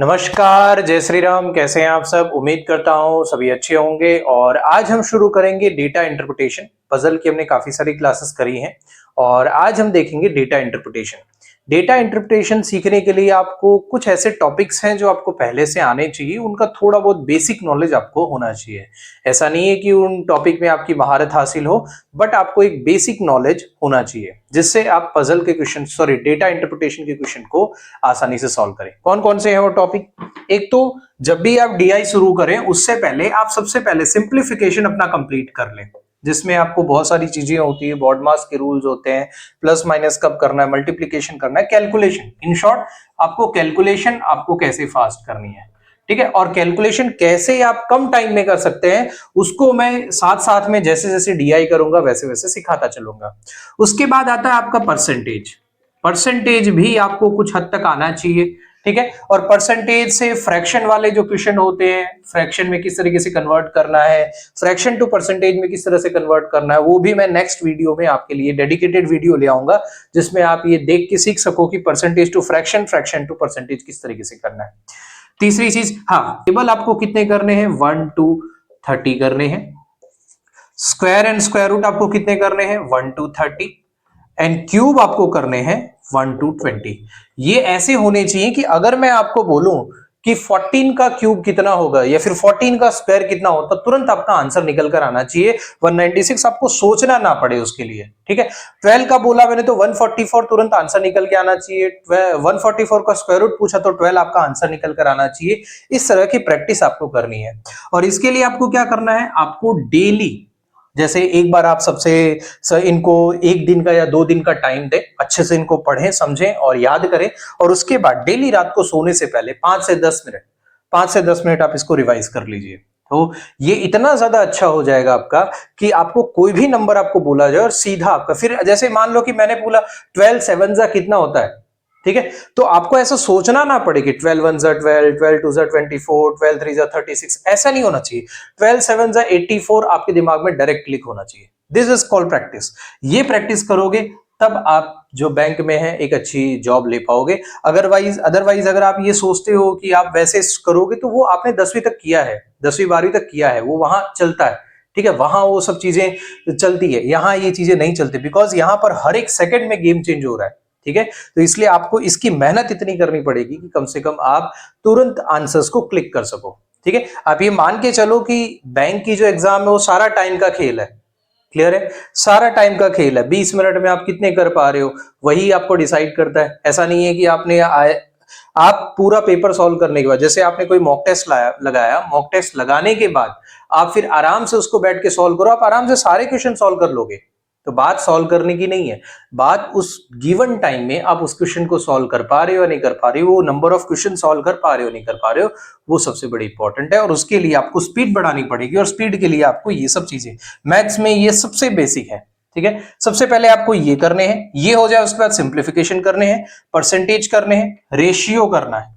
नमस्कार, जय श्री राम। कैसे हैं आप सब? उम्मीद करता हूँ सभी अच्छे होंगे। और आज हम शुरू करेंगे डेटा इंटरप्रिटेशन। पजल की हमने काफी सारी क्लासेस करी हैं और आज हम देखेंगे डेटा इंटरप्रिटेशन। डेटा इंटरप्रिटेशन सीखने के लिए आपको कुछ ऐसे टॉपिक्स हैं जो आपको पहले से आने चाहिए, उनका थोड़ा बहुत बेसिक नॉलेज आपको होना चाहिए। ऐसा नहीं है कि उन टॉपिक में आपकी महारत हासिल हो, बट आपको एक बेसिक नॉलेज होना चाहिए जिससे आप पजल के क्वेश्चन डेटा इंटरप्रिटेशन के क्वेश्चन को आसानी से सॉल्व करें। कौन कौन से हैं वो टॉपिक? एक तो जब भी आप डीआई शुरू करें उससे पहले आप सबसे पहले सिंप्लीफिकेशन अपना कंप्लीट कर लें, जिसमें आपको बहुत सारी चीजें होती है, बॉडमास के रूल्स होते हैं, प्लस माइनस कब करना है, मल्टीप्लिकेशन करना है, कैलकुलेशन। इन शॉर्ट आपको कैलकुलेशन आपको कैसे फास्ट करनी है, ठीक है। और कैलकुलेशन कैसे आप कम टाइम में कर सकते हैं उसको मैं साथ साथ में जैसे जैसे डीआई करूंगा वैसे वैसे सिखाता चलूंगा। उसके बाद आता है आपका परसेंटेज। परसेंटेज भी आपको कुछ हद तक आना चाहिए, ठीक है। और परसेंटेज से फ्रैक्शन वाले जो क्वेश्चन होते हैं, फ्रैक्शन में किस तरीके से कन्वर्ट करना है, फ्रैक्शन टू परसेंटेज में किस तरह से कन्वर्ट करना है, वो भी मैं नेक्स्ट वीडियो में आपके लिए डेडिकेटेड वीडियो ले आऊंगा जिसमें आप ये देख के सीख सको कि percentage to fraction, fraction to percentage किस तरीके से करना है। तीसरी चीज, हाँ, टेबल आपको कितने करने हैं? 1 to 30 करने हैं। स्क्वायर एंड स्क्वायर रूट आपको कितने करने हैं? 1 to 30। एंड क्यूब आपको करने हैं 1 to 20। ये ऐसे होने चाहिए कि अगर मैं आपको बोलूं कि 14 का क्यूब कितना होगा या फिर 14 का स्क्वायर कितना होता, तुरंत आपका आंसर निकल कर आना चाहिए। 196 आपको सोचना ना पड़े उसके लिए, ठीक है। 12 का बोला मैंने तो 144 तुरंत आंसर निकल के आना चाहिए। 144 का स्क्वायर रूट पूछा तो 12 आपका आंसर निकल कर आना चाहिए। इस तरह की प्रैक्टिस आपको करनी है। और इसके लिए आपको क्या करना है? आपको डेली, जैसे एक बार आप इनको एक दिन का या 2 दिन का टाइम दें, अच्छे से इनको पढ़ें, समझें और याद करें। और उसके बाद डेली रात को सोने से पहले 5 से 10 मिनट आप इसको रिवाइज कर लीजिए। तो ये इतना ज्यादा अच्छा हो जाएगा आपका कि आपको कोई भी नंबर आपको बोला जाए और सीधा आपका, फिर जैसे मान लो कि मैंने बोला 12 7 जा कितना होता है, ठीक है, तो आपको ऐसा सोचना ना पड़े कि 12 1 जा 12, 12 2 जा 24, 12 3 जा 36। ऐसा नहीं होना चाहिए। 12 7 जा 84 आपके दिमाग में डायरेक्ट क्लिक होना चाहिए। This is called practice. ये प्रैक्टिस करोगे तब आप जो बैंक में है एक अच्छी जॉब ले पाओगे। अदरवाइज अगर आप ये सोचते हो कि आप वैसे करोगे तो वो आपने 10वीं तक किया है, 10वीं 12वीं तक किया है, वो वहां चलता है, ठीक है, वहां वो सब चीजें चलती है। यहाँ ये चीजें नहीं चलती, बिकॉज यहाँ पर हर एक सेकंड में गेम चेंज हो रहा है, ठीक है। तो इसलिए आपको इसकी मेहनत इतनी करनी पड़ेगी कि कम से कम आप तुरंत आंसर्स को क्लिक कर सको, ठीक है। आप ये मान के चलो कि बैंक की जो एग्जाम है वो सारा टाइम का खेल है। क्लियर है? सारा टाइम का खेल है। 20 मिनट में आप कितने कर पा रहे हो वही आपको डिसाइड करता है। ऐसा नहीं है कि आप पूरा पेपर सॉल्व करने के बाद, जैसे आपने कोई मॉक टेस्ट लगाया, मॉक टेस्ट लगाने के बाद आप फिर आराम से उसको बैठ के सॉल्व करो, आप आराम से सारे क्वेश्चन सॉल्व कर लोगे। तो बात सॉल्व करने की नहीं है, बात उस गिवन टाइम में आप उस क्वेश्चन को सॉल्व कर पा रहे हो या नहीं कर पा रहे हो, वो नंबर ऑफ क्वेश्चन सॉल्व कर पा रहे हो नहीं कर पा रहे हो, वो सबसे बड़ी इंपॉर्टेंट है। और उसके लिए आपको स्पीड बढ़ानी पड़ेगी और स्पीड के लिए आपको ये सब चीजें, मैथ्स में ये सबसे बेसिक है, ठीक है। सबसे पहले आपको ये करने हैं, ये हो जाए उसके बाद सिंप्लीफिकेशन करने हैं, परसेंटेज करने हैं, रेशियो करना है,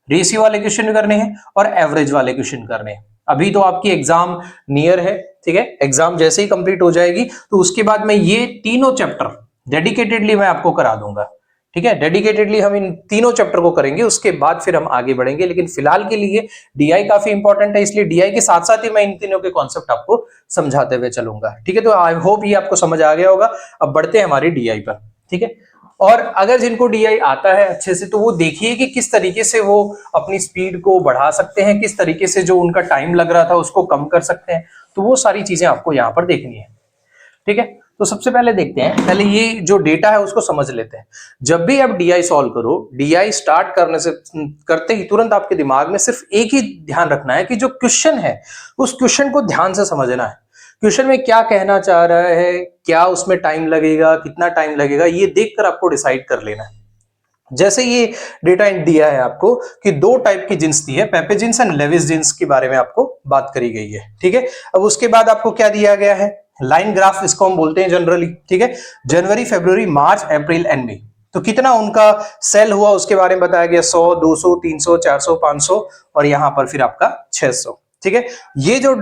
रेशियो वाले क्वेश्चन करने हैं और एवरेज वाले क्वेश्चन करने हैं। अभी तो आपकी एग्जाम नियर है, ठीक है, एग्जाम जैसे ही कंप्लीट हो जाएगी तो उसके बाद मैं ये तीनों चैप्टर डेडिकेटेडली मैं आपको करा दूंगा, ठीक है। डेडिकेटेडली हम इन तीनों चैप्टर को करेंगे, उसके बाद फिर हम आगे बढ़ेंगे। लेकिन फिलहाल के लिए डीआई काफी इंपॉर्टेंट है, इसलिए डीआई के साथ साथ ही मैं इन तीनों के कॉन्सेप्ट आपको समझाते हुए चलूंगा, ठीक है। तो आई होप ये आपको समझ आ गया होगा। अब बढ़ते हैं हमारी डीआई पर, ठीक है। और अगर जिनको डीआई आता है अच्छे से तो वो देखिए कि किस तरीके से वो अपनी स्पीड को बढ़ा सकते हैं, किस तरीके से जो उनका टाइम लग रहा था उसको कम कर सकते हैं। तो वो सारी चीजें आपको यहाँ पर देखनी है, ठीक है। तो सबसे पहले देखते हैं, पहले ये जो डेटा है उसको समझ लेते हैं। जब भी आप डीआई सॉल्व करो, डीआई स्टार्ट करते ही तुरंत आपके दिमाग में सिर्फ एक ही ध्यान रखना है कि जो क्वेश्चन है उस क्वेश्चन को ध्यान से समझना है। क्वेश्चन में क्या कहना चाह रहा है, क्या उसमें टाइम लगेगा, कितना टाइम लगेगा, ये देखकर आपको डिसाइड कर लेना है। जैसे ये डेटा दिया है आपको कि 2 टाइप की जींस दी है, पेपे जींस एंड लेविस जींस के बारे में आपको बात करी गई है, ठीक है। अब उसके बाद आपको क्या दिया गया है? लाइन ग्राफ इसको हम बोलते हैं जनरली, ठीक है। जनवरी, फरवरी, मार्च, अप्रैल एंड मई, तो कितना उनका सेल हुआ उसके बारे में बताया गया। 100, 200, 300, 400, 500 और यहां पर फिर आपका 600, ठीक है। ये जो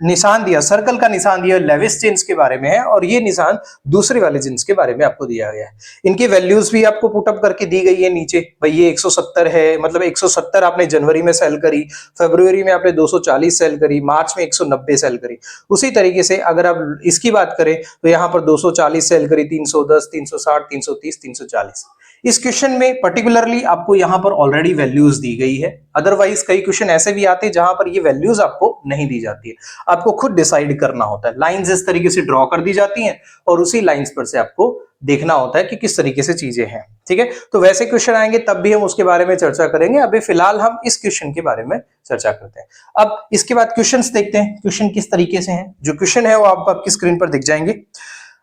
निशान दिया, सर्कल का निशान दिया लेविस जीन्स के बारे में है, और ये निशान दूसरे वाले जीन्स के बारे में आपको दिया गया है। इनकी वैल्यूज भी आपको पुटअप करके दी गई है नीचे। भाई ये 170 है, मतलब 170 आपने जनवरी में सेल करी, फरवरी में आपने 240 सेल करी, मार्च में 190 सेल करी। उसी तरीके से अगर आप इसकी बात करें तो यहाँ पर 240 सेल करी, 310, 360, 330, 340। इस क्वेश्चन में पर्टिकुलरली आपको यहां पर ऑलरेडी वैल्यूज दी गई है। अदरवाइज कई क्वेश्चन ऐसे भी आते हैं जहां पर ये वैल्यूज आपको नहीं दी जाती है, आपको खुद डिसाइड करना होता है। लाइंस इस तरीके से ड्रॉ कर दी जाती हैं और उसी लाइंस पर से आपको देखना होता है कि किस तरीके से चीजें हैं। ठीक है, तो वैसे क्वेश्चन आएंगे तब भी हम उसके बारे में चर्चा करेंगे। अभी फिलहाल हम इस क्वेश्चन के बारे में चर्चा करते हैं। अब इसके बाद क्वेश्चंस देखते हैं, क्वेश्चन किस तरीके से हैं। जो क्वेश्चन है वो आपकी स्क्रीन पर दिख जाएंगे।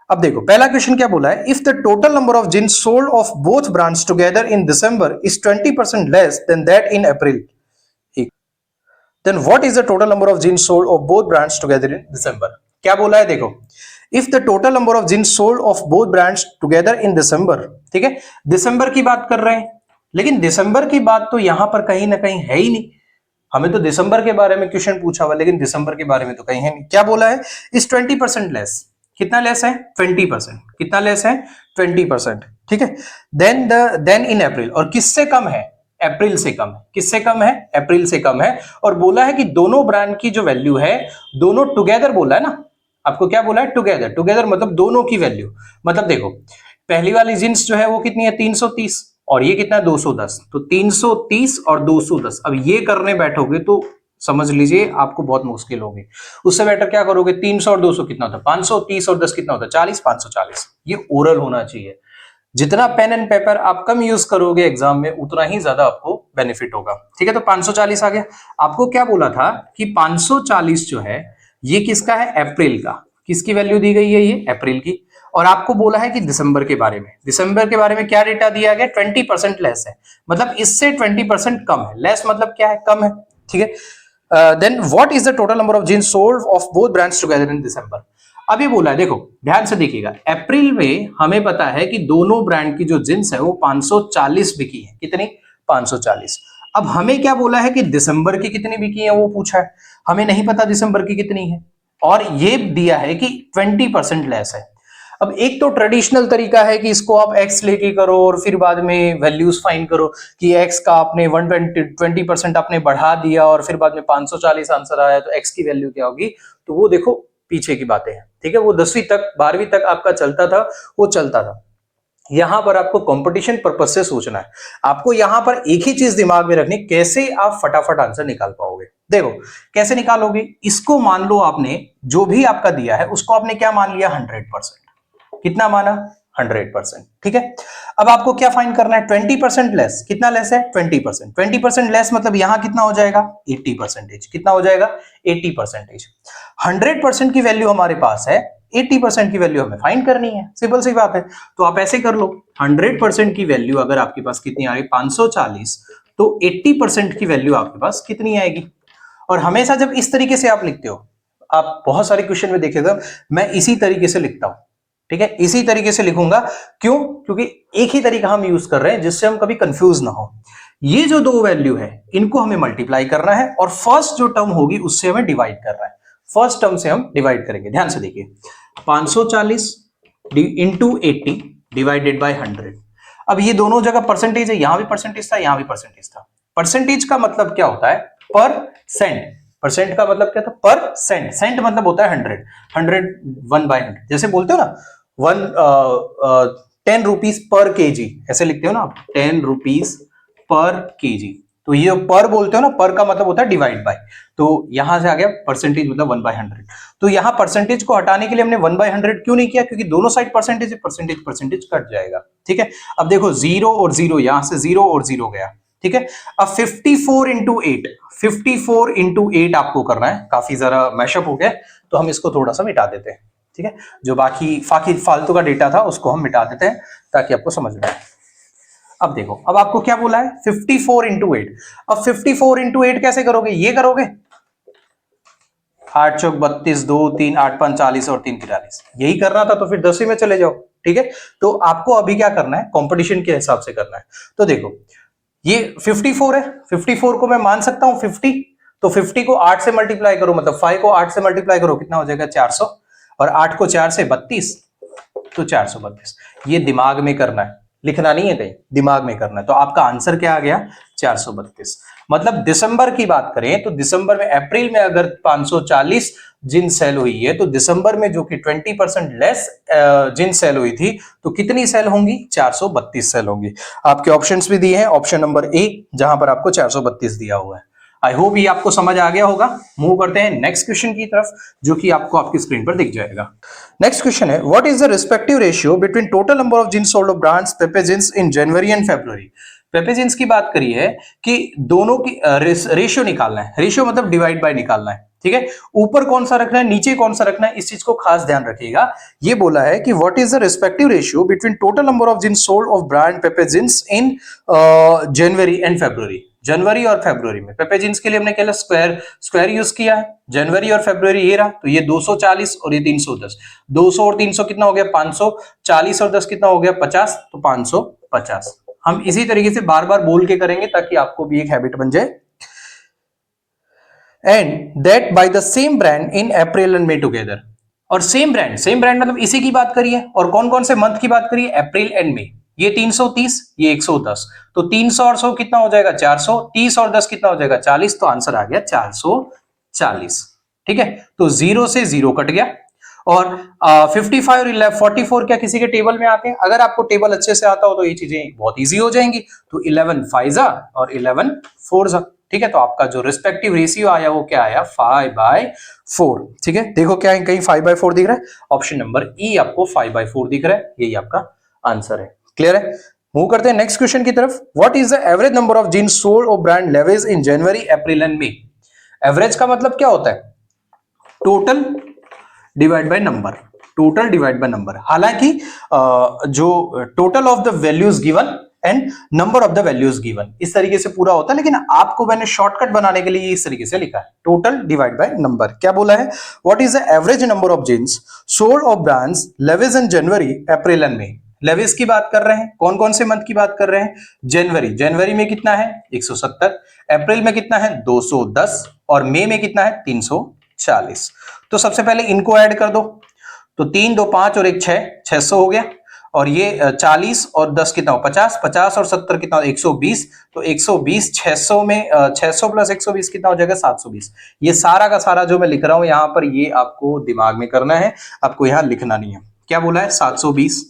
अब देखो पहला क्वेश्चन क्या बोला है, if the total number of jeans sold of both brands together in December is 20% less than that in April, then what is the total number of jeans sold of both brands together in December. क्या बोला है देखो, if the total number of jeans sold of both brands together in December, ठीक है, दिसंबर की बात कर रहे हैं, लेकिन दिसंबर की बात तो यहां पर कहीं ना कहीं है ही नहीं। हमें तो दिसंबर के बारे में क्वेश्चन पूछा हुआ, लेकिन दिसंबर के बारे में तो कहीं है नहीं। क्या बोला है, इस 20% लेस, कितना लेस है 20%, कितना लेस है 20%, ठीक है। देन इन अप्रैल, और किससे कम है, अप्रैल से कम है। किससे कम है, अप्रैल से कम है। और बोला है कि दोनों ब्रांड की जो वैल्यू है, दोनों टुगेदर बोला है ना, आपको क्या बोला है, टुगेदर। टुगेदर मतलब दोनों की वैल्यू, मतलब देखो पहली वाली जींस जो है वो कितनी है 330, और ये कितना है 210, तो 330 और 210। अब ये करने बैठोगे तो समझ लीजिए आपको बहुत मुश्किल होगी। उससे बेटर क्या करोगे, 300 और 200 कितना होता है 530 और 10 कितना होता है 40, 540। ये ओरल होना चाहिए। जितना पेन एंड पेपर आप कम यूज करोगे एग्जाम में, उतना ही ज्यादा आपको बेनिफिट होगा। ठीक है, तो 540 आ गया। आपको क्या बोला था कि 540 जो है ये किसका है, अप्रैल का। किसकी वैल्यू दी गई है, ये अप्रैल की। और आपको बोला है कि दिसंबर के बारे में, दिसंबर के बारे में क्या डेटा दिया गया, 20% लेस है, मतलब इससे 20% कम है। लेस मतलब क्या है, कम है। ठीक है, then what is the total number of jeans sold of both brands together in December. अभी बोला है, देखो ध्यान से देखिएगा, अप्रैल में हमें पता है कि दोनों ब्रांड की जो जींस है वो 540 बिकी है। कितनी, 540। अब हमें क्या बोला है कि दिसंबर की कितनी बिकी है वो पूछा है, हमें नहीं पता दिसंबर की कितनी है, और ये दिया है कि 20% लेस है। अब एक तो ट्रेडिशनल तरीका है कि इसको आप x लेके करो और फिर बाद में वैल्यूज फाइंड करो कि x का आपने 120% आपने बढ़ा दिया और फिर बाद में 540 आंसर आया, तो x की वैल्यू क्या होगी। तो वो देखो पीछे की बातें हैं। ठीक है, वो 10वीं तक 12वीं तक आपका चलता था, वो चलता था। यहां पर आपको कंपटीशन पर्पस से सोचना है। आपको यहां पर एक ही चीज दिमाग में रखनी, कैसे आप फटाफट आंसर निकाल पाओगे। देखो कैसे निकालोगे, इसको मान लो आपने जो भी आपका दिया है उसको आपने क्या मान लिया, 100%। कितना माना, 100%। ठीक है, अब आपको क्या फाइंड करना है, 20% लेस। कितना लेस है, 20%। 20% लेस मतलब यहां कितना हो जाएगा, 80%। कितना हो जाएगा, 80%। 100% की वैल्यू हमारे पास है, 80% की वैल्यू हमें फाइंड करनी है। सिंपल सी बात है। तो आप ऐसे कर लो, 100% की वैल्यू अगर आपके पास कितनी आ रही, 540, तो 80% की वैल्यू आपके पास कितनी आएगी। और हमेशा जब इस तरीके से आप लिखते हो, आप बहुत सारे क्वेश्चन में देखिएगा मैं इसी तरीके से लिखता हूं। ठीक है, इसी तरीके से लिखूंगा। क्यों, क्योंकि एक ही तरीका हम यूज कर रहे हैं जिससे हम कभी कंफ्यूज ना हो। ये जो दो वैल्यू है इनको हमें मल्टीप्लाई करना है और फर्स्ट जो टर्म होगी उससे हमें डिवाइड करना है। फर्स्ट टर्म से हम डिवाइड करेंगे। ध्यान से देखिए, 540 इंटू 80 डिवाइडेड बाय 100। अब ये दोनों जगह परसेंटेज है, यहां भी परसेंटेज था, यहां भी परसेंटेज था। परसेंटेज का मतलब क्या होता है, पर सेंट। परसेंट का मतलब क्या था, पर सेंट। सेंट मतलब होता है 100, 100 1/100। जैसे बोलते हो ना 10 रुपीज पर केजी, ऐसे लिखते हो ना आप, 10 रुपीज पर केजी। तो ये पर बोलते हो ना, पर का मतलब होता है डिवाइड बाय। तो यहां से आ गया परसेंटेज मतलब 1/100। तो यहां परसेंटेज को हटाने के लिए हमने 1/100 क्यों नहीं किया, क्योंकि दोनों साइड परसेंटेज है, परसेंटेज परसेंटेज कट जाएगा। ठीक है, अब देखो 0 और 0, यहां से 0 और 0 गया। ठीक है, अब 54 इंटू 8, 54 इंटू 8 आपको करना है। काफी जरा मैशअप हो गया, तो हम इसको थोड़ा सा मिटा देते हैं। ठीक है, जो बाकी फालतू का डेटा था उसको हम मिटा देते हैं ताकि आपको समझ में आए। अब देखो, अब आपको क्या बोला है, 54 इंटू 8। अब 54 इंटू 8 कैसे करोगे, ये करोगे 8 चौक 32, 2 3 8 5 40 और 3 43। यही करना था तो फिर 10वीं में चले जाओ। ठीक है, तो आपको अभी क्या करना है, कंपटीशन के हिसाब से करना है। तो देखो ये 54 है, 54 को मैं मान सकता हूं 50, तो 50 को 8 से मल्टीप्लाई करो, मतलब 5 को 8 से मल्टीप्लाई करो, कितना हो जाएगा 400, और 8 को 4 से 32, तो 432। ये दिमाग में करना है, लिखना नहीं है कहीं, दिमाग में करना है। तो आपका आंसर क्या आ गया 432। मतलब दिसंबर की बात करें तो दिसंबर में, अप्रैल में अगर 540 जिन सेल हुई है तो दिसंबर में जो कि 20% लेस जिन सेल हुई थी तो कितनी सेल होंगी 432 सेल होंगी। आपके ऑप्शंस भी दिए हैं, ऑप्शन नंबर ए जहां पर आपको 432 दिया हुआ है। आई होप ये आपको समझ आ गया होगा। मूव करते हैं नेक्स्ट क्वेश्चन की तरफ जो कि आपको आपकी स्क्रीन पर दिख जाएगा। नेक्स्ट क्वेश्चन है, what is the respective ratio between total number of jeans sold of brands Pepe Jeans in January and February. Pepe Jeans की बात करी है कि दोनों की रेशियो निकालना है, रेशियो मतलब डिवाइड बाय निकालना है, ठीक है। ऊपर कौन सा रखना है नीचे कौन सा रखना है, इस चीज को खास ध्यान रखिएगा। ये बोला है कि what is the respective ratio between total number of jeans sold of brand Pepe Jeans in January and February. जनवरी और फरवरी में पेपेजिन्स के लिए हमने क्या स्क्वायर यूज किया है, जनवरी और फरवरी ये रहा, तो ये 240 और ये 310, 200 और 300 कितना हो गया 500, 40 और 10 कितना हो गया 50, तो 550। हम इसी तरीके से बार बार बोल के करेंगे ताकि आपको भी एक हैबिट बन जाए। And that buy the same brand in April and May together. और सेम ब्रांड मतलब इसी की बात करिए, और कौन कौन से मंथ की बात करिए, अप्रैल एंड मई। ये 330, ये 110, तो 300 और 100 कितना हो जाएगा 400, 30 और 10 कितना हो जाएगा 40, तो आंसर आ गया 440। ठीक है, तो 0 से 0 कट गया। और 55 और 44 क्या किसी के टेबल में आते हैं? अगर आपको टेबल अच्छे से आता हो तो ये चीजें बहुत इजी हो जाएंगी। तो 11 5 और 11 4। ठीक है, तो आपका जो रिस्पेक्टिव रेशियो आया वो क्या आया 5/4। ठीक है, देखो क्या है, कहीं 5/4 दिख रहा है, ऑप्शन नंबर ई आपको 5/4 दिख रहा है, यही आपका आंसर है। क्लियर है? मूव करते हैं नेक्स्ट क्वेश्चन की तरफ। What is the average number of jeans sold of brand Levi's in January April and May. Average का मतलब क्या होता है, total divide by number, total divide by number. हालांकि जो total of the values given and number of the values given, इस तरीके से पूरा होता है, लेकिन आपको मैंने शॉर्टकट बनाने के लिए इस तरीके से लिखा है, टोटल डिवाइड बाय नंबर। क्या बोला है, what is the average number of jeans sold of brands Levi's in January April and May. Levi's की बात कर रहे हैं, कौन कौन से मंथ की बात कर रहे हैं, जनवरी में कितना है 170, अप्रैल में कितना है 210, और मई में कितना है 340। तो सबसे पहले इनको ऐड कर दो, तो 3 2 5 और 1 6, 600 हो गया। और ये 40 और 10 कितना हो 50, 50 और 70 कितना 120, तो 120 600 में 600 प्लस 120 कितना हो जाएगा 720। ये सारा का सारा जो मैं लिख रहा हूं यहां पर, ये आपको दिमाग में करना है, आपको यहां लिखना नहीं है। क्या बोला है 720।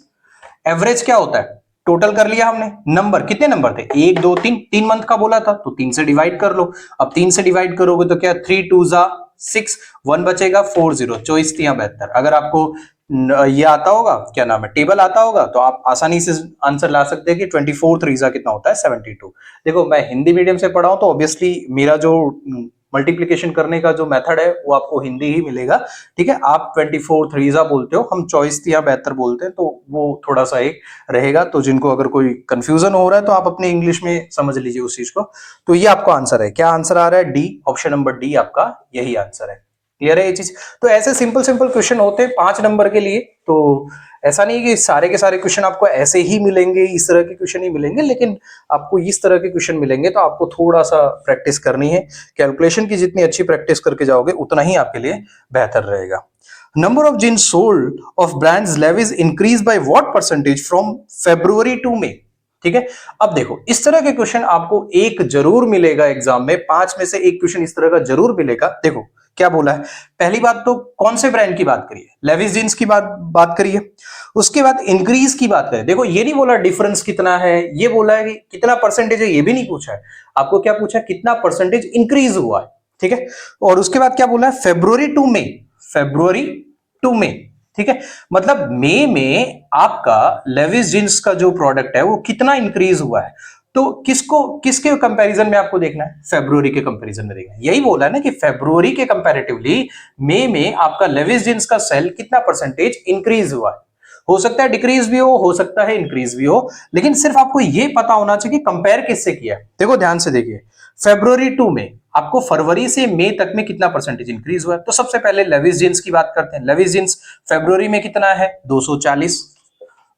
एवरेज क्या होता है, टोटल कर लिया हमने, नंबर कितने नंबर थे 1 2 3, 3 मंथ का बोला था, तो 3 से डिवाइड कर लो। अब 3 से डिवाइड करोगे तो क्या 3 2 6, 1 बचेगा 40, 24 72। अगर आपको ये आता होगा, क्या नाम है, टेबल आता होगा, तो आप आसानी से आंसर ला सकते हैं कि 24 3 कितना होता है 72। देखो मैं हिंदी मीडियम से पढ़ा हूं तो ऑब्वियसली मेरा जो मल्टीप्लिकेशन करने का जो मेथड है वो आपको हिंदी ही मिलेगा। ठीक है, आप 24 3 बोलते हो, हम 24 72 बोलते हैं, तो वो थोड़ा सा एक रहेगा। तो जिनको अगर कोई कंफ्यूजन हो रहा है तो आप अपने इंग्लिश में समझ लीजिए उस चीज को। तो ये आपका आंसर है, क्या आंसर आ रहा है डी, ऑप्शन नंबर डी आपका यही आंसर है। क्लियर है ये चीज? तो ऐसे सिंपल सिंपल क्वेश्चन होते हैं 5 नंबर के लिए। तो ऐसा नहीं कि सारे के सारे क्वेश्चन आपको ऐसे ही मिलेंगे, इस तरह के क्वेश्चन ही मिलेंगे, लेकिन आपको इस तरह के क्वेश्चन मिलेंगे तो आपको थोड़ा सा प्रैक्टिस करनी है। कैलकुलेशन की जितनी अच्छी प्रैक्टिस करके जाओगे उतना ही आपके लिए बेहतर रहेगा। Number of jeans sold of brands Levi's increase by what percentage from February to May. ठीक है, अब देखो इस तरह के क्वेश्चन आपको एक जरूर मिलेगा एग्जाम में, 5 में से एक क्वेश्चन इस तरह का जरूर मिलेगा। देखो क्या बोला है, पहली बात तो कौन से ब्रांड की बात करिए, लेविस जीन्स की बात करिए। उसके बाद इंक्रीज की बात करें, देखो ये नहीं बोला डिफरेंस कितना है, ये बोला है कि कितना परसेंटेज है, ये भी नहीं पूछा है आपको, क्या पूछा है कितना परसेंटेज इंक्रीज हुआ है। ठीक है, और उसके बाद क्या बोला है फरवरी to May, February to May. ठीक है, मतलब मई में आपका लेविस जीन्स का जो प्रोडक्ट है वो कितना इंक्रीज हुआ है। तो किसके कंपैरिजन में आपको देखना है, फरवरी के कंपैरिजन में देखना है। यही बोला है ना कि फरवरी के कंपैरेटिवली मई में आपका लेविस जीन्स का सेल कितना परसेंटेज इंक्रीज हुआ है। हो सकता है डिक्रीज भी हो सकता है इंक्रीज भी हो, लेकिन सिर्फ आपको यह पता होना चाहिए कि कंपेयर किससे किया है। देखो ध्यान से देखिए, फरवरी टू में आपको फरवरी से मई तक में कितना परसेंटेज इंक्रीज हुआ है। तो सबसे पहले लेविस जीन्स की बात करते हैं। लेविस जीन्स फरवरी में कितना है 240,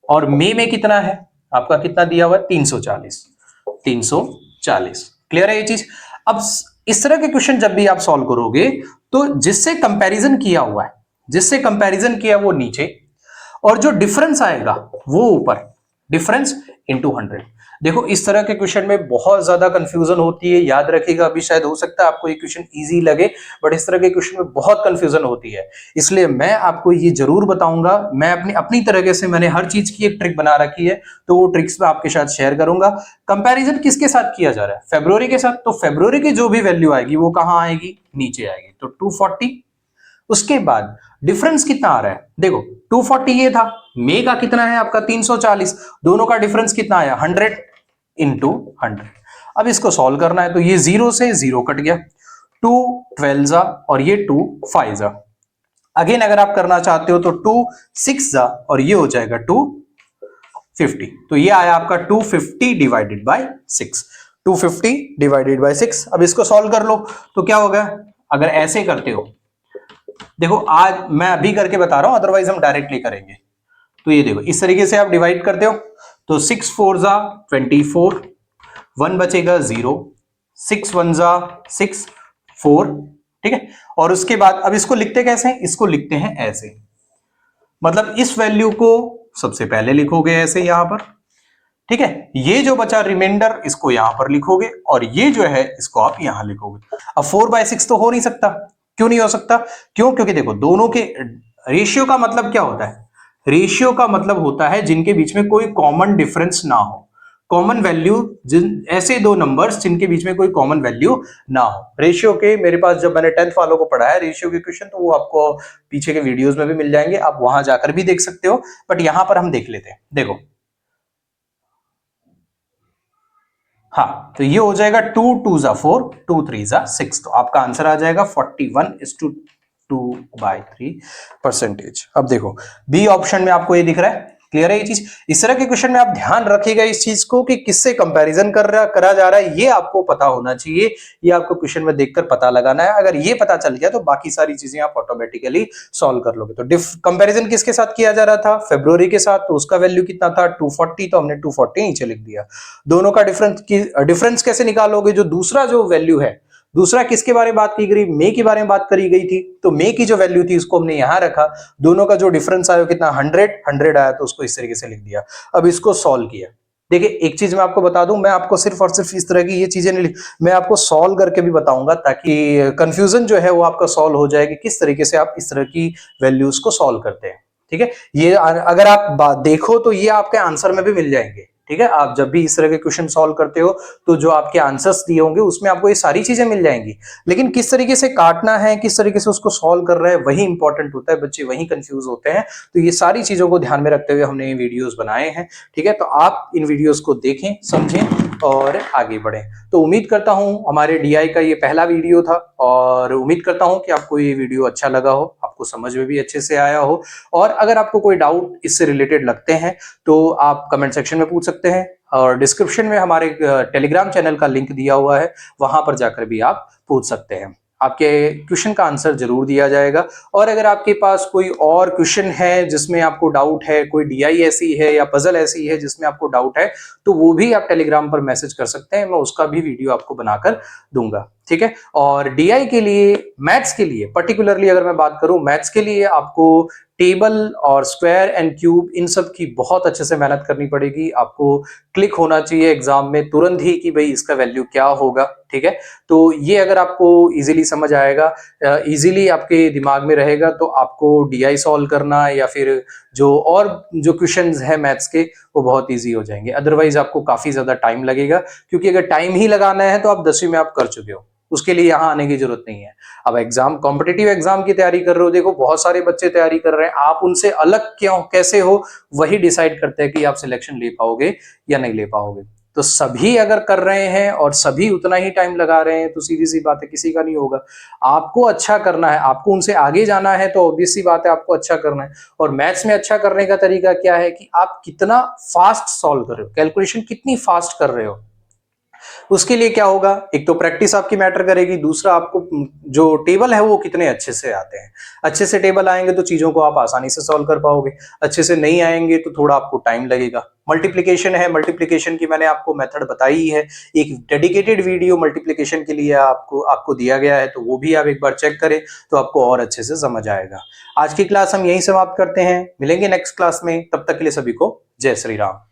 और मई में कितना है आपका, कितना दिया हुआ है 340। क्लियर है ये चीज? अब इस तरह के क्वेश्चन जब भी आप सॉल्व करोगे तो जिससे कंपैरिजन किया हुआ है, जिससे कंपैरिजन किया वो नीचे, और जो डिफरेंस आएगा वो ऊपर, डिफरेंस इनटू 100। देखो इस तरह के क्वेश्चन में बहुत ज्यादा कंफ्यूजन होती है, याद रखिएगा। अभी शायद हो सकता है आपको ये क्वेश्चन इजी लगे, बट इस तरह के क्वेश्चन में बहुत कंफ्यूजन होती है। इसलिए मैं आपको ये जरूर बताऊंगा, मैं अपनी अपनी तरीके से मैंने हर चीज की एक ट्रिक बना रखी है, तो वो ट्रिक्स मैं आपके साथ शेयर करूंगा। कंपैरिजन किसके साथ किया जा रहा है? फेब्रुवरी के साथ। तो फेब्रुवरी की जो भी वैल्यू आएगी वो कहां आएगी? नीचे आएगी, तो 240। उसके बाद डिफरेंस कितना आ रहा है? देखो 240 ये था, मई का कितना है आपका? 340। दोनों का डिफरेंस कितना आया? 100 इंटू 100। अब इसको सॉल्व करना है, तो ये 0 से 0 कट गया, 2 12 जा और ये 2 5 जा। अगेन अगर आप करना चाहते हो तो 2 6 जा और ये हो जाएगा 250। तो ये आया आपका 250 डिवाइडेड बाय 6। 250 divided by 6। अब इसको सॉल्व कर लो तो क्या होगा? अगर ऐसे करते हो, देखो आज मैं अभी करके बता रहा हूं, अदरवाइज हम डायरेक्टली करेंगे। तो ये देखो इस तरीके से आप डिवाइड करते हो, तो 6 4 जा 24, 1 बचेगा 0, 6 1 जा 6 4, ठीक है। और उसके बाद अब इसको लिखते कैसे हैं? इसको लिखते हैं ऐसे, मतलब इस वैल्यू को सबसे पहले लिखोगे ऐसे यहां पर, ठीक है। ये जो बचा रिमाइंडर इसको यहां पर लिखोगे और ये जो है इसको आप यहां लिखोगे। अब 4/6 तो हो नहीं सकता। क्यों नहीं हो सकता? क्यों? क्योंकि देखो दोनों के रेशियो का मतलब क्या होता है? रेशियो का मतलब होता है जिनके बीच में कोई कॉमन डिफरेंस ना हो, कॉमन वैल्यू, जिन ऐसे दो नंबर्स जिनके बीच में कोई कॉमन वैल्यू ना हो। रेशियो के मेरे पास जब मैंने 10th वालों को पढ़ाया रेशियो के क्वेश्चन, तो वो आपको पीछे के वीडियोस में भी मिल जाएंगे, आप वहां जाकर भी देख सकते हो, बट यहां पर हम देख लेते हैं। देखो हाँ, तो ये हो जाएगा 2 2 जा 4, 2 3 जा 6। तो आपका आंसर आ जाएगा 41:2/3%। अब देखो बी ऑप्शन में आपको ये दिख रहा है, क्लियर है ये चीज। इस तरह के क्वेश्चन में आप ध्यान रखिएगा इस चीज को कि किससे कंपैरिजन करा जा रहा है, ये आपको पता होना चाहिए। ये आपको क्वेश्चन में देखकर पता लगाना है। अगर ये पता चल गया तो बाकी सारी चीजें आप ऑटोमेटिकली सॉल्व कर लोगे। तो कंपैरिजन किसके साथ किया जा रहा था? फेब्रुवरी के साथ। तो उसका वैल्यू कितना था? 240। तो हमने 240 नीचे लिख दिया। दोनों का डिफरेंस कैसे निकालोगे? जो दूसरा जो वैल्यू है, दूसरा किसके बारे में बात की गई? मई के बारे में बात करी गई थी, तो मई की जो वैल्यू थी उसको हमने यहां रखा। दोनों का जो डिफरेंस आया कितना? 100 आया, तो उसको इस तरीके से लिख दिया। अब इसको सॉल्व किया। देखिए एक चीज मैं आपको बता दूं, मैं आपको सिर्फ और सिर्फ इस तरह की ये चीजें नहीं, मैं आपको सॉल्व करके भी बताऊंगा ताकि कंफ्यूजन जो है वो आपका सॉल्व हो जाए कि किस तरीके से आप इस तरह की वैल्यूज को सॉल्व करते हैं, ठीक है। ये अगर आप देखो तो ये आपके आंसर में भी मिल जाएंगे, ठीक है। आप जब भी इस तरह के क्वेश्चन सॉल्व करते हो तो जो आपके आंसर्स दिए होंगे उसमें आपको ये सारी चीजें मिल जाएंगी, लेकिन किस तरीके से काटना है, किस तरीके से उसको सॉल्व कर रहे हैं, वही इंपॉर्टेंट होता है। बच्चे वही कंफ्यूज होते हैं। तो ये सारी चीजों को ध्यान में रखते हुए हमने ये वीडियोस बनाए हैं, ठीक है। तो आप इन वीडियोस को देखें, समझें और आगे बढ़ें। तो उम्मीद करता हूं हमारे डीआई का ये पहला वीडियो था, और उम्मीद करता हूं कि आपको ये वीडियो अच्छा लगा हो, आपको समझ में भी अच्छे से आया हो। और अगर आपको कोई डाउट इससे रिलेटेड लगते हैं तो आप कमेंट सेक्शन में पूछ सकते हैं, और डिस्क्रिप्शन में हमारे टेलीग्राम चैनल का लिंक दिया हुआ है, वहां पर जाकर भी आप पूछ सकते हैं। आपके क्वेश्चन का आंसर जरूर दिया जाएगा। और अगर आपके पास कोई और क्वेश्चन है जिसमें आपको डाउट है, कोई डीआई ऐसी है या पजल ऐसी है जिसमें आपको डाउट है, तो वो भी आप टेलीग्राम पर मैसेज कर सकते हैं, मैं उसका भी वीडियो आपको बनाकर दूंगा, ठीक है। और डीआई के लिए, मैथ्स के लिए पर्टिकुलरली अगर मैं बात करूं, मैथ्स के लिए आपको टेबल और स्क्वायर एंड क्यूब इन सब की बहुत अच्छे से मेहनत करनी पड़ेगी। आपको क्लिक होना चाहिए एग्जाम में तुरंत ही कि भाई इसका वैल्यू क्या होगा, ठीक है। तो ये अगर आपको इजीली समझ आएगा, इजीली आपके दिमाग में रहेगा, तो आपको डीआई सॉल्व करना या फिर जो क्वेश्चंस है मैथ्स के वो बहुत इजी हो जाएंगे। अदरवाइज आपको काफी ज्यादा टाइम लगेगा, क्योंकि अगर टाइम ही लगाना है तो आप 10वीं में आप कर चुके हो, उसके लिए यहाँ आने की जरूरत नहीं है। अब एग्जाम, कॉम्पिटिटिव एग्जाम की तैयारी कर रहे हो, देखो बहुत सारे बच्चे तैयारी कर रहे हैं, आप उनसे अलग क्यों, कैसे हो, वही डिसाइड करते हैं कि आप सिलेक्शन ले पाओगे या नहीं ले पाओगे। तो सभी अगर कर रहे हैं और सभी उतना ही टाइम लगा रहे हैं तो सीधी सी बात है किसी का नहीं होगा। आपको अच्छा करना है, आपको उनसे आगे जाना है, तो ऑब्वियस सी बात है आपको अच्छा करना है। और मैथ्स में अच्छा करने का तरीका क्या है कि आप कितना फास्ट सॉल्व कर रहे हो, कैलकुलेशन कितनी फास्ट कर रहे हो। उसके लिए क्या होगा, एक तो प्रैक्टिस आपकी मैटर करेगी, दूसरा आपको जो टेबल है वो कितने अच्छे से आते हैं। अच्छे से टेबल आएंगे तो चीजों को आप आसानी से सॉल्व कर पाओगे, अच्छे से नहीं आएंगे तो थोड़ा आपको टाइम लगेगा। मल्टीप्लिकेशन है, मल्टीप्लिकेशन की मैंने आपको मेथड बताई ही है, एक डेडिकेटेड वीडियो मल्टीप्लिकेशन के लिए आपको दिया गया है, तो वो भी आप एक बार चेक करें तो आपको और अच्छे से समझ आएगा। आज की क्लास हम यहीं समाप्त करते हैं, मिलेंगे नेक्स्ट क्लास में, तब तक के लिए सभी को जय श्री राम।